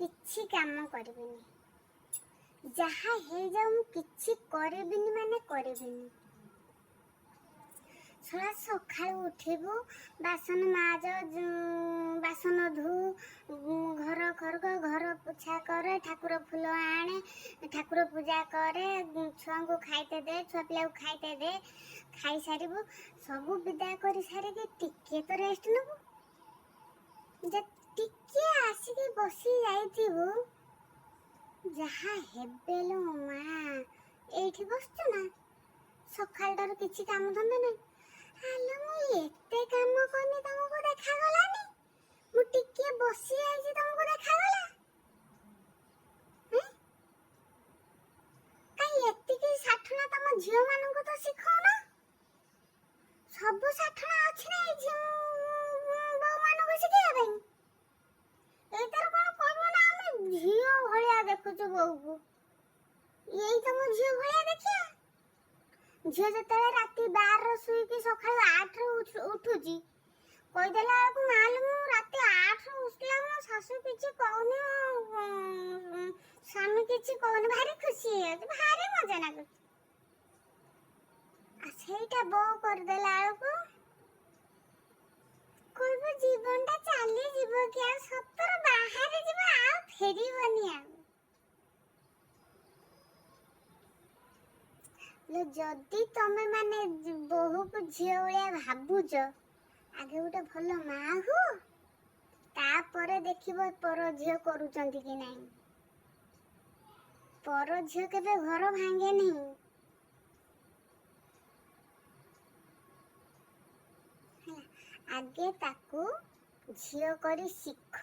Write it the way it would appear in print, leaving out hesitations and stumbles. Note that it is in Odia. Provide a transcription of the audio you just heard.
କିଛି କାମ କରିବିନି, ଯାହା ହେଇଯାଉ ମୁଁ କିଛି କରିବିନି ମାନେ କରିବିନି। ଶଳା ସକାଳୁ ଉଠିବୁ, ବାସନ ମାଜ, ବାସନ ଧୁ, ଘର ଖରକ, ଘର ପୋଛା କରେ, ଠାକୁର ଫୁଲ ଆଣେ, ଠାକୁର ପୂଜା କରେ, ଛୁଆଙ୍କୁ ଖାଇତେ ଦେ, ଛୁଆ ପିଲାକୁ ଖାଇତେ ଦେ, ଖାଇସାରିବୁ, ସବୁ ବିଦା କରି ସାରିକି ଟିକେ ତ ରେଷ୍ଟ ନେବୁ। ଯେ ଟିକେ ଆସିକି ବସି ଯାଇଥିବୁ, ଯାହା ହେବେଲୋ ମା, ଏଇଠି ବସିଛୁ ନା, ସକାଳଟାରୁ କିଛି କାମ ଧନ୍ଦା ନାହିଁ। ଆଲୋ ମୁଁ ଏତେ କାମ କନି ତମକୁ ଦେଖାଗଲାନି? ମୁଁ ଟିକେ ବସି ଯାଇଛି ତମକୁ ଦେଖାଗଲା? କାଇଁ ଏତିକି ସାଠୁଣା ତମ ଝିଅ ମାନଙ୍କୁ ତ ଶିଖଉନ? ସବୁ ସାଠୁଣା ଅଛି ନା ଏଇ ବୋଉ ମାନଙ୍କୁ ଶିଖେଇବା ପାଇଁ? ଏଇଥର କଣ କହିବ ନା ଆମେ ଝିଅ ଭଳିଆ ଦେଖୁଛୁ ବୋଉକୁ। ଏଇ ତମ ଝିଅ ଭଳିଆ ଦେଖିଆ? ଝିଅ ଯେତେବେଳେ ରାତି 12 ଶୋଇକି ସକାଳୁ 8 ଉଠୁଛି, କହିଦେଲା ବେଳକୁ ମାଲୋ ମୁଁ ରାତି 8 ଉଠିଲା, ମୋ ଶାଶୁ କିଛି କହୁନି, ସ୍ୱାମୀ କିଛି କହୁନି, ଭାରି ଖୁସି ହେଇଯାଉଛି, ଭାରି ମଜା ଲାଗୁଛି। ଆଉ ସେଇଟା ବୋଉ କରିଦେଲା ବେଳକୁ କହିବ ଜୀବନଟା ଚାଲିଯିବ କି, ଆଉ ସତର ବାହାରି ଯିବ, ଆଉ ଫେରିବନି ଆଉ। ଯଦି ତମେ ମାନେ ବୋହୁକୁ ଝିଅ ଭଳିଆ ଭାବୁଛ, ଆଗେ ଗୋଟେ ଭଲ ମା ହୁଅ, ତାପରେ ଦେଖିବ ପର ଝିଅ କରୁଛନ୍ତି କି ନାହିଁ। ପର ଝିଅ କେବେ ଘର ଭାଙ୍ଗେନି। ଆଗେ ତାକୁ ଝିଅ କରି ଶିଖ।